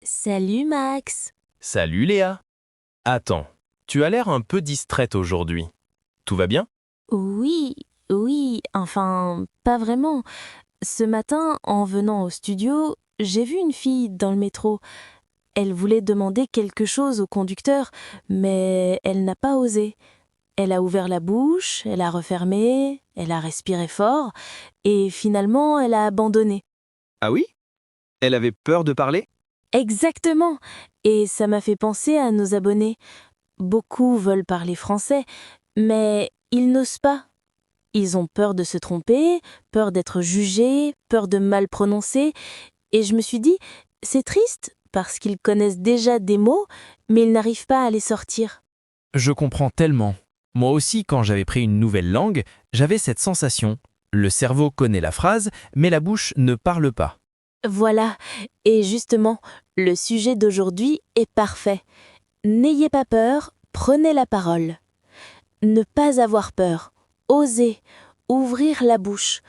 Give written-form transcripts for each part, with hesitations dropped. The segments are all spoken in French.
Salut Max. Salut Léa. Attends, tu as l'air un peu distraite aujourd'hui. Tout va bien? Oui, oui, enfin, pas vraiment. Ce matin, en venant au studio, j'ai vu une fille dans le métro. Elle voulait demander quelque chose au conducteur, mais elle n'a pas osé. Elle a ouvert la bouche, elle a refermé, elle a respiré fort, et finalement, elle a abandonné. Ah oui? Elle avait peur de parler? Exactement. Et ça m'a fait penser à nos abonnés. Beaucoup veulent parler français, mais ils n'osent pas. Ils ont peur de se tromper, peur d'être jugés, peur de mal prononcer, et je me suis dit, c'est triste, parce qu'ils connaissent déjà des mots, mais ils n'arrivent pas à les sortir. Je comprends tellement. Moi aussi, quand j'avais pris une nouvelle langue, j'avais cette sensation. Le cerveau connaît la phrase, mais la bouche ne parle pas. Voilà, et justement, le sujet d'aujourd'hui est parfait. N'ayez pas peur, prenez la parole. Ne pas avoir peur, oser, ouvrir la bouche,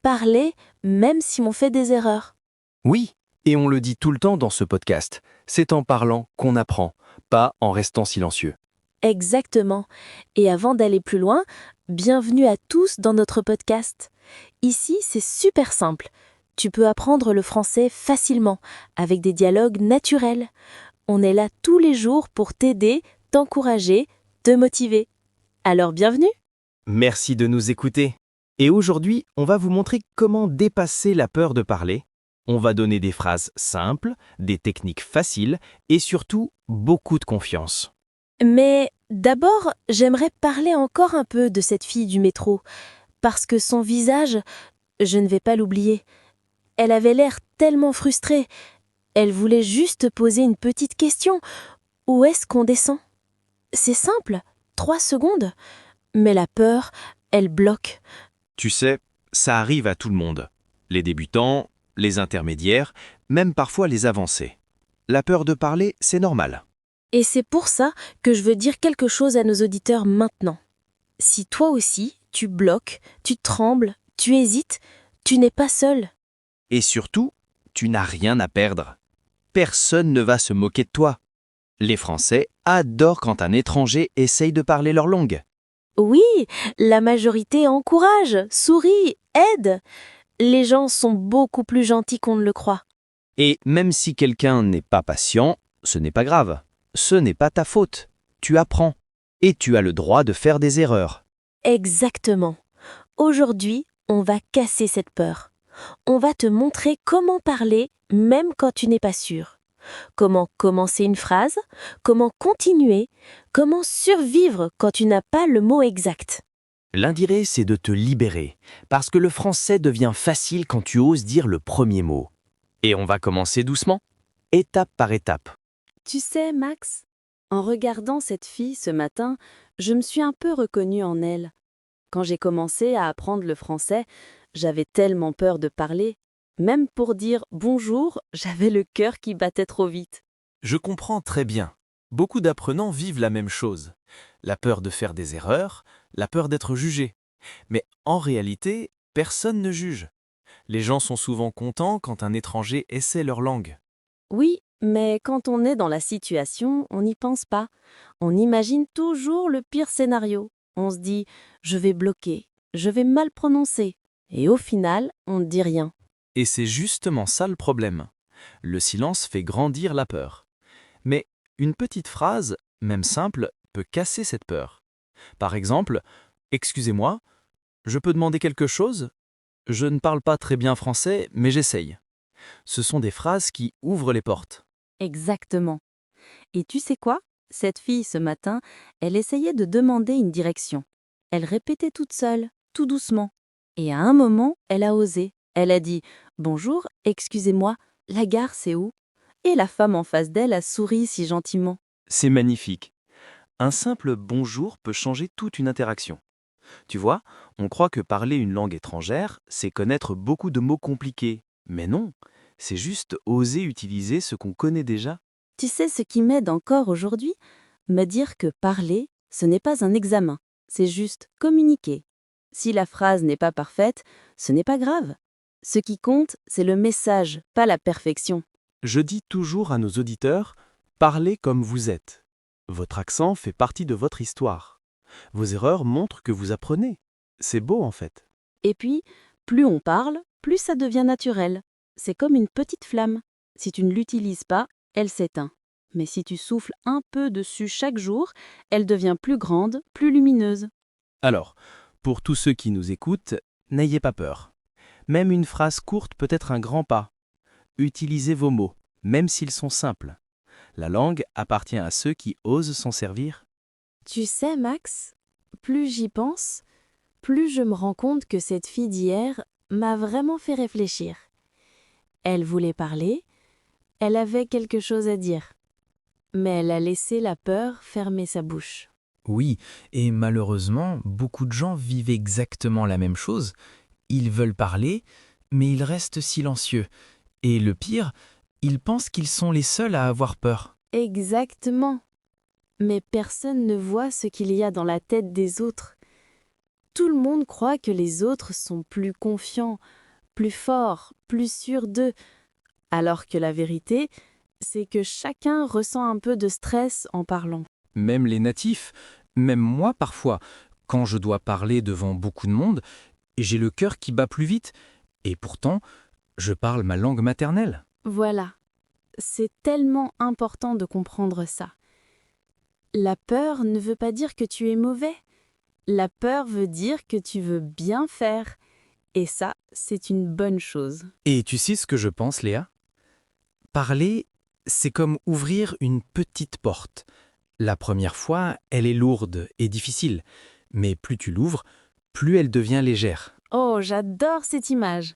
parler même si on fait des erreurs. Oui, et on le dit tout le temps dans ce podcast. C'est en parlant qu'on apprend, pas en restant silencieux. Exactement. Et avant d'aller plus loin, bienvenue à tous dans notre podcast. Ici, c'est super simple. Tu peux apprendre le français facilement, avec des dialogues naturels. On est là tous les jours pour t'aider, t'encourager, te motiver. Alors bienvenue! Merci de nous écouter. Et aujourd'hui, on va vous montrer comment dépasser la peur de parler. On va donner des phrases simples, des techniques faciles et surtout beaucoup de confiance. Mais d'abord, j'aimerais parler encore un peu de cette fille du métro, parce que son visage, je ne vais pas l'oublier. Elle avait l'air tellement frustrée. Elle voulait juste poser une petite question. Où est-ce qu'on descend? C'est simple, 3 secondes. Mais la peur, elle bloque. Tu sais, ça arrive à tout le monde. Les débutants, les intermédiaires, même parfois les avancés. La peur de parler, c'est normal. Et c'est pour ça que je veux dire quelque chose à nos auditeurs maintenant. Si toi aussi, tu bloques, tu trembles, tu hésites, tu n'es pas seul. Et surtout, tu n'as rien à perdre. Personne ne va se moquer de toi. Les Français adorent quand un étranger essaye de parler leur langue. Oui, la majorité encourage, sourit, aide. Les gens sont beaucoup plus gentils qu'on ne le croit. Et même si quelqu'un n'est pas patient, ce n'est pas grave. Ce n'est pas ta faute. Tu apprends. Et tu as le droit de faire des erreurs. Exactement. Aujourd'hui, on va casser cette peur. On va te montrer comment parler même quand tu n'es pas sûr. Comment commencer une phrase, comment continuer, comment survivre quand tu n'as pas le mot exact. L'intérêt, c'est de te libérer, parce que le français devient facile quand tu oses dire le premier mot. Et on va commencer doucement, étape par étape. Tu sais, Max, en regardant cette fille ce matin, je me suis un peu reconnue en elle. Quand j'ai commencé à apprendre le français, j'avais tellement peur de parler. Même pour dire bonjour, j'avais le cœur qui battait trop vite. Je comprends très bien. Beaucoup d'apprenants vivent la même chose. La peur de faire des erreurs, la peur d'être jugé. Mais en réalité, personne ne juge. Les gens sont souvent contents quand un étranger essaie leur langue. Oui, mais quand on est dans la situation, on n'y pense pas. On imagine toujours le pire scénario. On se dit je vais bloquer, je vais mal prononcer. Et au final, on ne dit rien. Et c'est justement ça le problème. Le silence fait grandir la peur. Mais une petite phrase, même simple, peut casser cette peur. Par exemple, excusez-moi, je peux demander quelque chose? Je ne parle pas très bien français, mais j'essaye. Ce sont des phrases qui ouvrent les portes. Exactement. Et tu sais quoi? Cette fille, ce matin, elle essayait de demander une direction. Elle répétait toute seule, tout doucement. Et à un moment, elle a osé. Elle a dit « Bonjour, excusez-moi, la gare c'est où ?» Et la femme en face d'elle a souri si gentiment. C'est magnifique. Un simple bonjour peut changer toute une interaction. Tu vois, on croit que parler une langue étrangère, c'est connaître beaucoup de mots compliqués. Mais non, c'est juste oser utiliser ce qu'on connaît déjà. Tu sais ce qui m'aide encore aujourd'hui? Me dire que parler, ce n'est pas un examen, c'est juste communiquer. Si la phrase n'est pas parfaite, ce n'est pas grave. Ce qui compte, c'est le message, pas la perfection. Je dis toujours à nos auditeurs, parlez comme vous êtes. Votre accent fait partie de votre histoire. Vos erreurs montrent que vous apprenez. C'est beau en fait. Et puis, plus on parle, plus ça devient naturel. C'est comme une petite flamme. Si tu ne l'utilises pas, elle s'éteint. Mais si tu souffles un peu dessus chaque jour, elle devient plus grande, plus lumineuse. Alors, pour tous ceux qui nous écoutent, n'ayez pas peur. Même une phrase courte peut être un grand pas. Utilisez vos mots, même s'ils sont simples. La langue appartient à ceux qui osent s'en servir. Tu sais, Max, plus j'y pense, plus je me rends compte que cette fille d'hier m'a vraiment fait réfléchir. Elle voulait parler, elle avait quelque chose à dire, mais elle a laissé la peur fermer sa bouche. Oui, et malheureusement, beaucoup de gens vivent exactement la même chose. Ils veulent parler, mais ils restent silencieux. Et le pire, ils pensent qu'ils sont les seuls à avoir peur. Exactement. Mais personne ne voit ce qu'il y a dans la tête des autres. Tout le monde croit que les autres sont plus confiants, plus forts, plus sûrs d'eux, alors que la vérité, c'est que chacun ressent un peu de stress en parlant. Même les natifs, même moi parfois, quand je dois parler devant beaucoup de monde, j'ai le cœur qui bat plus vite. Et pourtant, je parle ma langue maternelle. Voilà, c'est tellement important de comprendre ça. La peur ne veut pas dire que tu es mauvais. La peur veut dire que tu veux bien faire. Et ça, c'est une bonne chose. Et tu sais ce que je pense, Léa? Parler, c'est comme ouvrir une petite porte. La première fois, elle est lourde et difficile, mais plus tu l'ouvres, plus elle devient légère. Oh, j'adore cette image.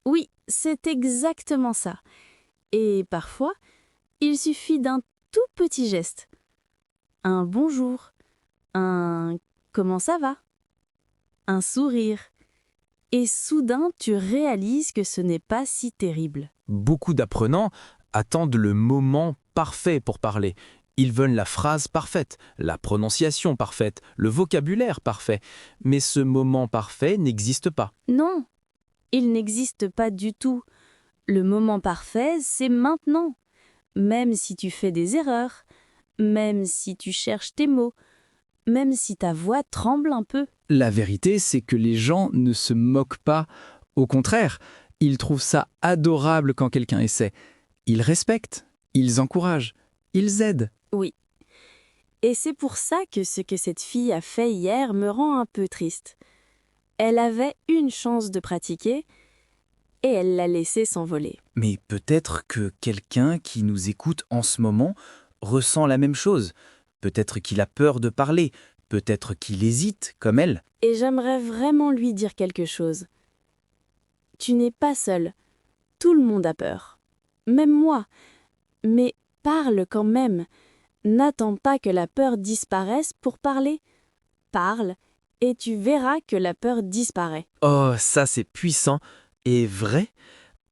Oui, c'est exactement ça. Et parfois, il suffit d'un tout petit geste. Un bonjour, un comment ça va, un sourire. Et soudain, tu réalises que ce n'est pas si terrible. Beaucoup d'apprenants attendent le moment parfait pour parler. Ils veulent la phrase parfaite, la prononciation parfaite, le vocabulaire parfait. Mais ce moment parfait n'existe pas. Non, il n'existe pas du tout. Le moment parfait, c'est maintenant. Même si tu fais des erreurs, même si tu cherches tes mots, même si ta voix tremble un peu. La vérité, c'est que les gens ne se moquent pas. Au contraire, ils trouvent ça adorable quand quelqu'un essaie. Ils respectent, ils encouragent, ils aident. Oui. Et c'est pour ça que ce que cette fille a fait hier me rend un peu triste. Elle avait une chance de pratiquer et elle l'a laissé s'envoler. Mais peut-être que quelqu'un qui nous écoute en ce moment ressent la même chose. Peut-être qu'il a peur de parler, peut-être qu'il hésite comme elle. Et j'aimerais vraiment lui dire quelque chose. Tu n'es pas seul. Tout le monde a peur. Même moi. Mais parle quand même. N'attends pas que la peur disparaisse pour parler. Parle et tu verras que la peur disparaît. Oh, ça c'est puissant et vrai,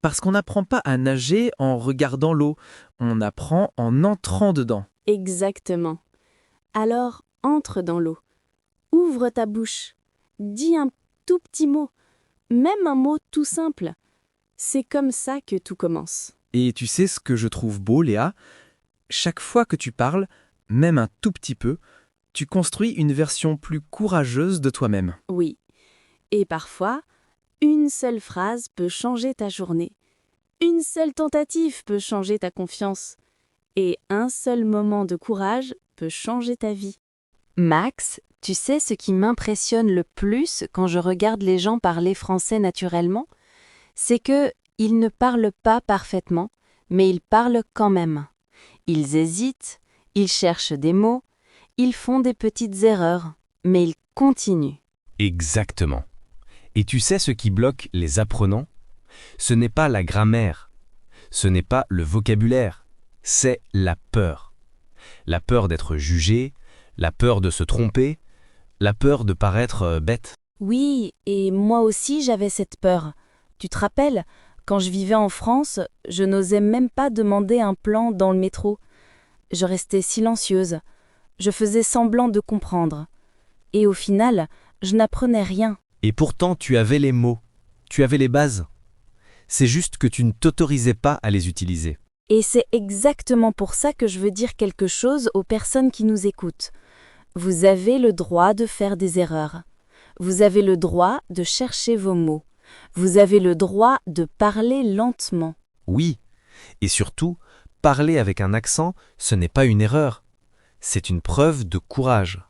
parce qu'on n'apprend pas à nager en regardant l'eau, on apprend en entrant dedans. Exactement. Alors, entre dans l'eau. Ouvre ta bouche. Dis un tout petit mot. Même un mot tout simple. C'est comme ça que tout commence. Et tu sais ce que je trouve beau, Léa? Chaque fois que tu parles, même un tout petit peu, tu construis une version plus courageuse de toi-même. Oui. Et parfois, une seule phrase peut changer ta journée. Une seule tentative peut changer ta confiance. Et un seul moment de courage peut changer ta vie. Max, tu sais ce qui m'impressionne le plus quand je regarde les gens parler français naturellement? C'est que ils ne parlent pas parfaitement, mais ils parlent quand même. Ils hésitent, ils cherchent des mots, ils font des petites erreurs, mais ils continuent. Exactement. Et tu sais ce qui bloque les apprenants? Ce n'est pas la grammaire, ce n'est pas le vocabulaire, c'est la peur. La peur d'être jugé, la peur de se tromper, la peur de paraître bête. Oui, et moi aussi j'avais cette peur. Tu te rappelles, quand je vivais en France, je n'osais même pas demander un plan dans le métro. Je restais silencieuse. Je faisais semblant de comprendre. Et au final, je n'apprenais rien. Et pourtant tu avais les mots, tu avais les bases. C'est juste que tu ne t'autorisais pas à les utiliser. Et c'est exactement pour ça que je veux dire quelque chose aux personnes qui nous écoutent. Vous avez le droit de faire des erreurs. Vous avez le droit de chercher vos mots. Vous avez le droit de parler lentement. Oui, et surtout, parler avec un accent, ce n'est pas une erreur. C'est une preuve de courage.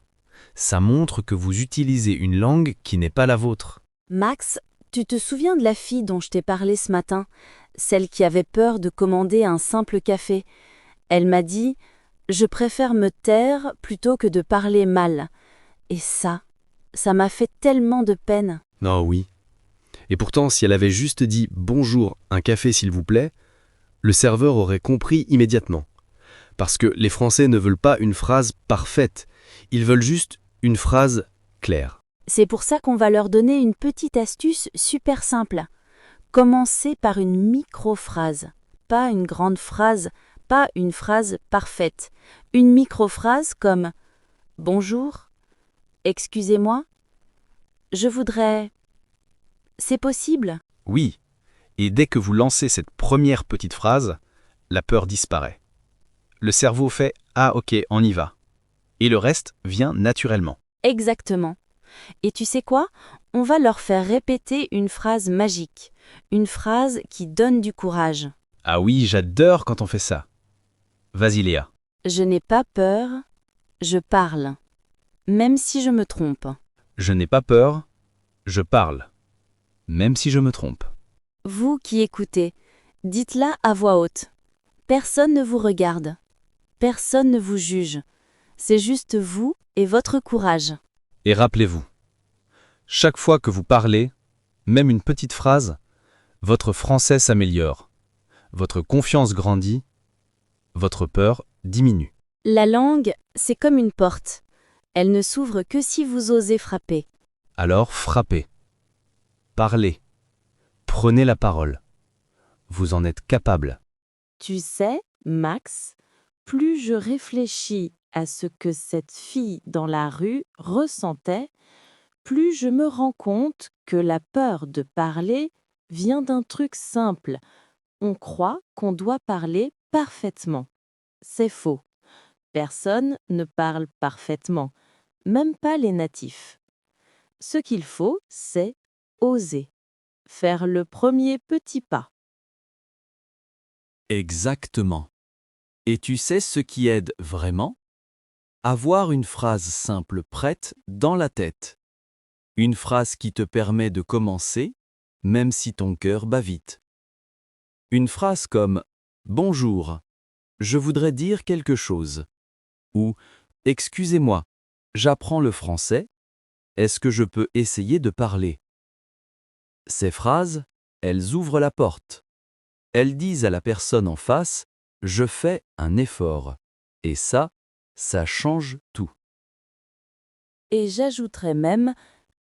Ça montre que vous utilisez une langue qui n'est pas la vôtre. Max, tu te souviens de la fille dont je t'ai parlé ce matin, celle qui avait peur de commander un simple café? Elle m'a dit « Je préfère me taire plutôt que de parler mal ». Et ça m'a fait tellement de peine. Oh oui. Et pourtant, si elle avait juste dit « Bonjour, un café s'il vous plaît », le serveur aurait compris immédiatement. Parce que les Français ne veulent pas une phrase parfaite, ils veulent juste une phrase claire. C'est pour ça qu'on va leur donner une petite astuce super simple. Commencez par une micro-phrase, pas une grande phrase, pas une phrase parfaite. Une micro-phrase comme « Bonjour »,« Excusez-moi »,« Je voudrais ». C'est possible? Oui, et dès que vous lancez cette première petite phrase, la peur disparaît. Le cerveau fait « Ah ok, on y va ». Et le reste vient naturellement. Exactement. Et tu sais quoi? On va leur faire répéter une phrase magique, une phrase qui donne du courage. Ah oui, j'adore quand on fait ça. Vas-y Léa. Je n'ai pas peur, je parle, même si je me trompe. Je n'ai pas peur, je parle, même si je me trompe. Vous qui écoutez, dites-la à voix haute. Personne ne vous regarde, personne ne vous juge. C'est juste vous et votre courage. Et rappelez-vous, chaque fois que vous parlez, même une petite phrase, votre français s'améliore, votre confiance grandit, votre peur diminue. La langue, c'est comme une porte. Elle ne s'ouvre que si vous osez frapper. Alors frappez, parlez, prenez la parole. Vous en êtes capable. Tu sais, Max, plus je réfléchis à ce que cette fille dans la rue ressentait, plus je me rends compte que la peur de parler vient d'un truc simple. On croit qu'on doit parler parfaitement. C'est faux. Personne ne parle parfaitement, même pas les natifs. Ce qu'il faut, c'est oser, faire le premier petit pas. Exactement. Et tu sais ce qui aide vraiment? Avoir une phrase simple prête dans la tête. Une phrase qui te permet de commencer, même si ton cœur bat vite. Une phrase comme « Bonjour, je voudrais dire quelque chose » ou « Excusez-moi, j'apprends le français, est-ce que je peux essayer de parler ?» Ces phrases, elles ouvrent la porte. Elles disent à la personne en face « Je fais un effort ». Et ça change tout. Et j'ajouterais même,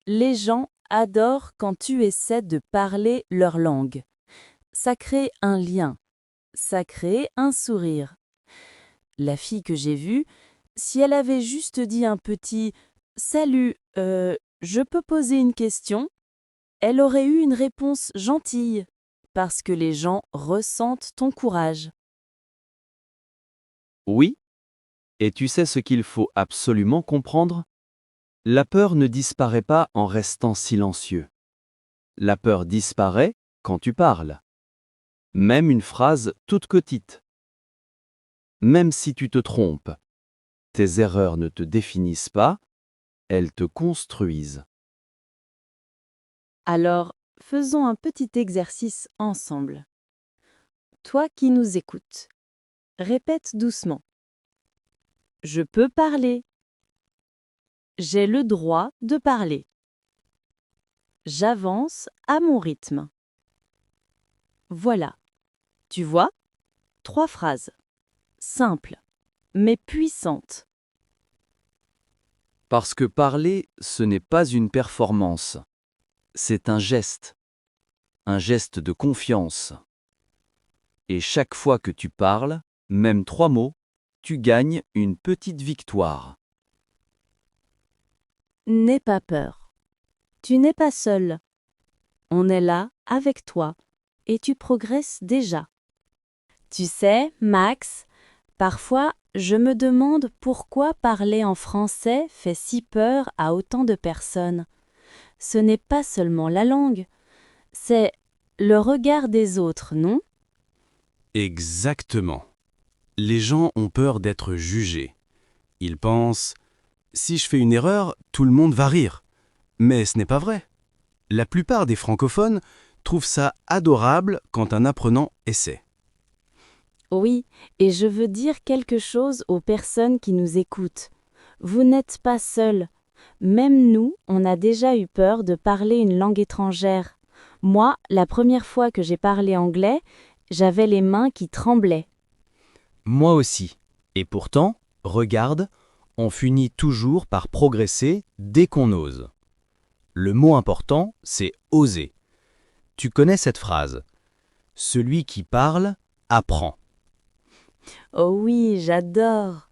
les gens adorent quand tu essaies de parler leur langue. Ça crée un lien, ça crée un sourire. La fille que j'ai vue, si elle avait juste dit un petit « Salut, je peux poser une question ?» elle aurait eu une réponse gentille, parce que les gens ressentent ton courage. Oui. Et tu sais ce qu'il faut absolument comprendre? La peur ne disparaît pas en restant silencieux. La peur disparaît quand tu parles. Même une phrase toute petite. Même si tu te trompes, tes erreurs ne te définissent pas, elles te construisent. Alors, faisons un petit exercice ensemble. Toi qui nous écoutes, répète doucement. Je peux parler. J'ai le droit de parler. J'avance à mon rythme. Voilà. Tu vois? 3 phrases. Simples, mais puissantes. Parce que parler, ce n'est pas une performance. C'est un geste de confiance. Et chaque fois que tu parles, même 3 mots, tu gagnes une petite victoire. N'aie pas peur. Tu n'es pas seul. On est là avec toi et tu progresses déjà. Tu sais, Max, parfois je me demande pourquoi parler en français fait si peur à autant de personnes. Ce n'est pas seulement la langue, c'est le regard des autres, non? Exactement. Les gens ont peur d'être jugés. Ils pensent « si je fais une erreur, tout le monde va rire ». Mais ce n'est pas vrai. La plupart des francophones trouvent ça adorable quand un apprenant essaie. Oui, et je veux dire quelque chose aux personnes qui nous écoutent. Vous n'êtes pas seuls. Même nous, on a déjà eu peur de parler une langue étrangère. Moi, la première fois que j'ai parlé anglais, j'avais les mains qui tremblaient. Moi aussi. Et pourtant, regarde, on finit toujours par progresser dès qu'on ose. Le mot important, c'est oser. Tu connais cette phrase. Celui qui parle apprend. Oh oui, j'adore.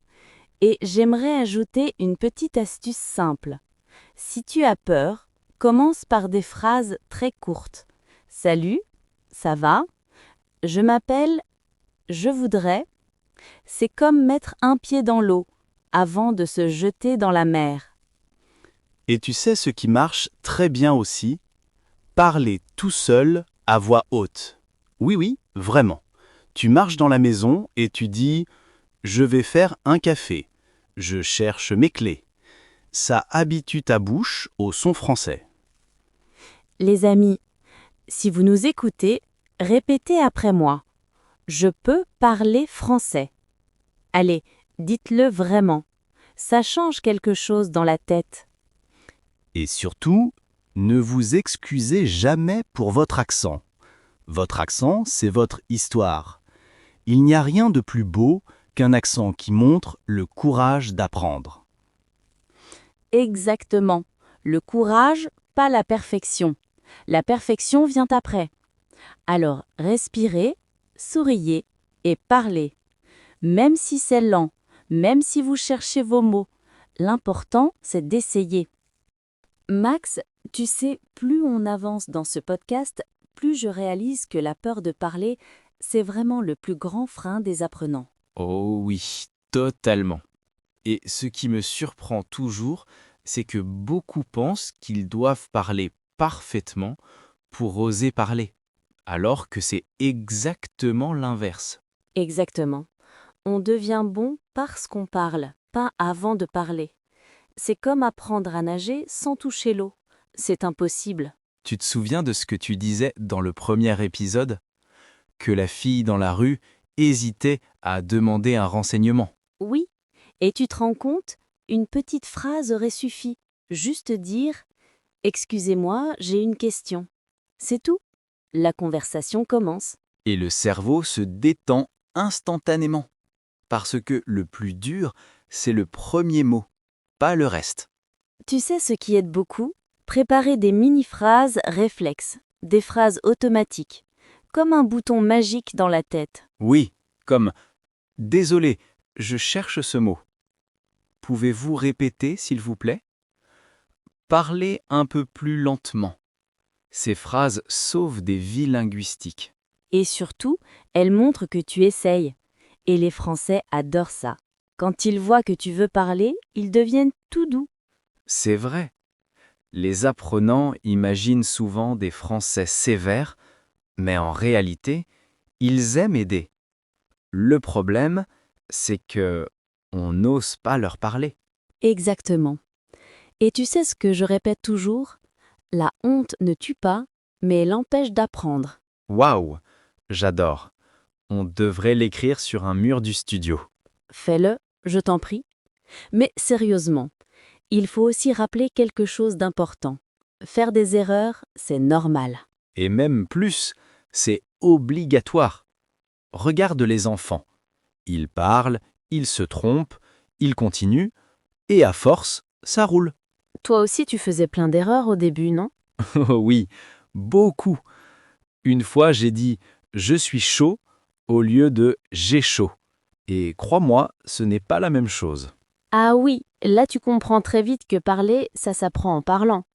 Et j'aimerais ajouter une petite astuce simple. Si tu as peur, commence par des phrases très courtes. Salut, ça va? Je m'appelle, je voudrais. C'est comme mettre un pied dans l'eau avant de se jeter dans la mer. Et tu sais ce qui marche très bien aussi? Parler tout seul à voix haute. Oui, oui, vraiment. Tu marches dans la maison et tu dis « Je vais faire un café. Je cherche mes clés ». Ça habitue ta bouche au son français. Les amis, si vous nous écoutez, répétez après moi. Je peux parler français. Allez, dites-le vraiment. Ça change quelque chose dans la tête. Et surtout, ne vous excusez jamais pour votre accent. Votre accent, c'est votre histoire. Il n'y a rien de plus beau qu'un accent qui montre le courage d'apprendre. Exactement. Le courage, pas la perfection. La perfection vient après. Alors, respirez, souriez et parlez. Même si c'est lent, même si vous cherchez vos mots, l'important, c'est d'essayer. Max, tu sais, plus on avance dans ce podcast, plus je réalise que la peur de parler, c'est vraiment le plus grand frein des apprenants. Oh oui, totalement. Et ce qui me surprend toujours, c'est que beaucoup pensent qu'ils doivent parler parfaitement pour oser parler, alors que c'est exactement l'inverse. Exactement. On devient bon parce qu'on parle, pas avant de parler. C'est comme apprendre à nager sans toucher l'eau. C'est impossible. Tu te souviens de ce que tu disais dans le premier épisode? Que la fille dans la rue hésitait à demander un renseignement. Oui, et tu te rends compte, une petite phrase aurait suffi. Juste dire « Excusez-moi, j'ai une question ». C'est tout. La conversation commence. Et le cerveau se détend instantanément. Parce que le plus dur, c'est le premier mot, pas le reste. Tu sais ce qui aide beaucoup? Préparer des mini-phrases réflexes, des phrases automatiques, comme un bouton magique dans la tête. Oui, comme « Désolé, je cherche ce mot. Pouvez-vous répéter, s'il vous plaît ?» Parlez un peu plus lentement. Ces phrases sauvent des vies linguistiques. Et surtout, elles montrent que tu essayes. Et les Français adorent ça. Quand ils voient que tu veux parler, ils deviennent tout doux. C'est vrai. Les apprenants imaginent souvent des Français sévères, mais en réalité, ils aiment aider. Le problème, c'est que on n'ose pas leur parler. Exactement. Et tu sais ce que je répète toujours? La honte ne tue pas, mais elle empêche d'apprendre. Waouh, j'adore. On devrait l'écrire sur un mur du studio. Fais-le, je t'en prie. Mais sérieusement, il faut aussi rappeler quelque chose d'important. Faire des erreurs, c'est normal. Et même plus, c'est obligatoire. Regarde les enfants. Ils parlent, ils se trompent, ils continuent, et à force, ça roule. Toi aussi, tu faisais plein d'erreurs au début, non? Oh oui, beaucoup. Une fois, j'ai dit « je suis chaud » au lieu de « j'ai chaud ». Et crois-moi, ce n'est pas la même chose. Ah oui, là tu comprends très vite que parler, ça s'apprend en parlant,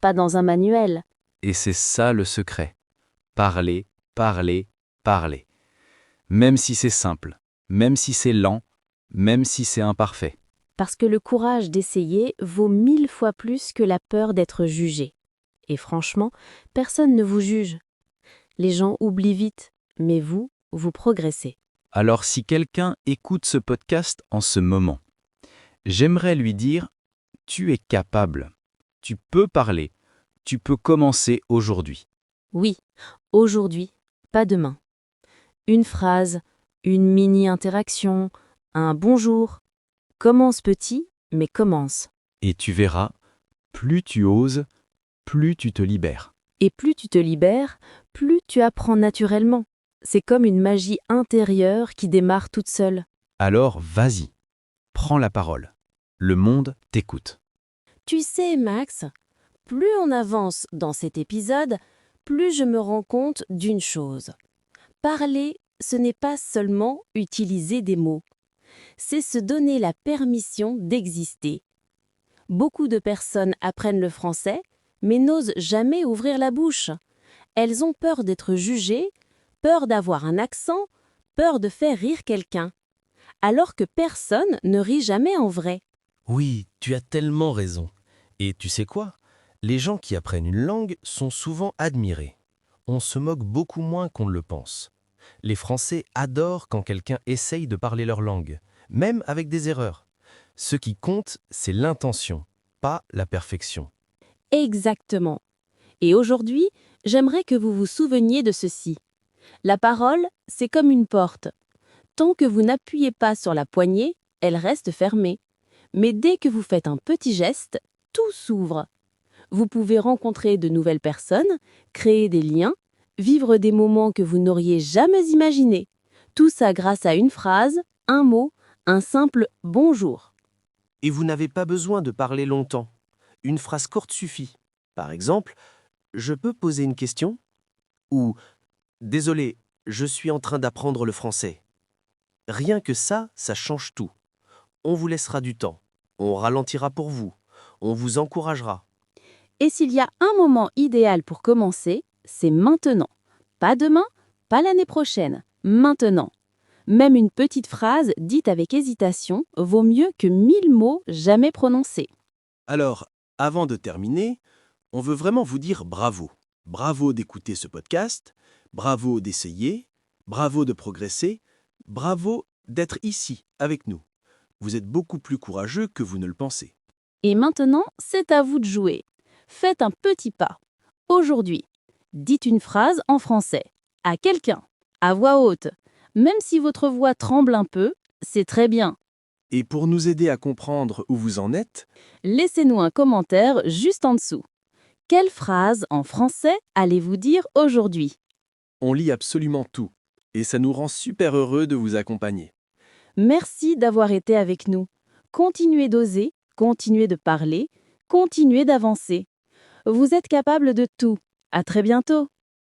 pas dans un manuel. Et c'est ça le secret. Parler, parler, parler. Même si c'est simple, même si c'est lent, même si c'est imparfait. Parce que le courage d'essayer vaut 1000 fois plus que la peur d'être jugé. Et franchement, personne ne vous juge. Les gens oublient vite, mais vous progressez. Alors si quelqu'un écoute ce podcast en ce moment, j'aimerais lui dire « Tu es capable, tu peux parler, tu peux commencer aujourd'hui ». Oui, aujourd'hui, pas demain. Une phrase, une mini-interaction, un bonjour. Commence petit, mais commence. Et tu verras, plus tu oses, plus tu te libères. Et plus tu te libères, plus tu apprends naturellement. C'est comme une magie intérieure qui démarre toute seule. Alors vas-y, prends la parole. Le monde t'écoute. Tu sais, Max, plus on avance dans cet épisode, plus je me rends compte d'une chose. Parler, ce n'est pas seulement utiliser des mots. C'est se donner la permission d'exister. Beaucoup de personnes apprennent le français, mais n'osent jamais ouvrir la bouche. Elles ont peur d'être jugées, peur d'avoir un accent, peur de faire rire quelqu'un. Alors que personne ne rit jamais en vrai. Oui, tu as tellement raison. Et tu sais quoi? Les gens qui apprennent une langue sont souvent admirés. On se moque beaucoup moins qu'on ne le pense. Les Français adorent quand quelqu'un essaye de parler leur langue, même avec des erreurs. Ce qui compte, c'est l'intention, pas la perfection. Exactement. Et aujourd'hui, j'aimerais que vous vous souveniez de ceci. La parole, c'est comme une porte. Tant que vous n'appuyez pas sur la poignée, elle reste fermée. Mais dès que vous faites un petit geste, tout s'ouvre. Vous pouvez rencontrer de nouvelles personnes, créer des liens, vivre des moments que vous n'auriez jamais imaginés. Tout ça grâce à une phrase, un mot, un simple « bonjour ». Et vous n'avez pas besoin de parler longtemps. Une phrase courte suffit. Par exemple, « Je peux poser une question ?» ou « Désolé, je suis en train d'apprendre le français ». Rien que ça change tout. On vous laissera du temps. On ralentira pour vous. On vous encouragera. Et s'il y a un moment idéal pour commencer, c'est maintenant. Pas demain, pas l'année prochaine, maintenant. Même une petite phrase dite avec hésitation vaut mieux que 1000 mots jamais prononcés. Alors, avant de terminer, on veut vraiment vous dire bravo. Bravo d'écouter ce podcast, bravo d'essayer, bravo de progresser, bravo d'être ici avec nous. Vous êtes beaucoup plus courageux que vous ne le pensez. Et maintenant, c'est à vous de jouer. Faites un petit pas. Aujourd'hui, dites une phrase en français, à quelqu'un, à voix haute. Même si votre voix tremble un peu, c'est très bien. Et pour nous aider à comprendre où vous en êtes, Laissez-nous un commentaire juste en dessous. Quelle phrase en français allez-vous dire aujourd'hui? on lit absolument tout. Et ça nous rend super heureux de vous accompagner. Merci d'avoir été avec nous. Continuez d'oser, continuez de parler, continuez d'avancer. Vous êtes capable de tout. À très bientôt.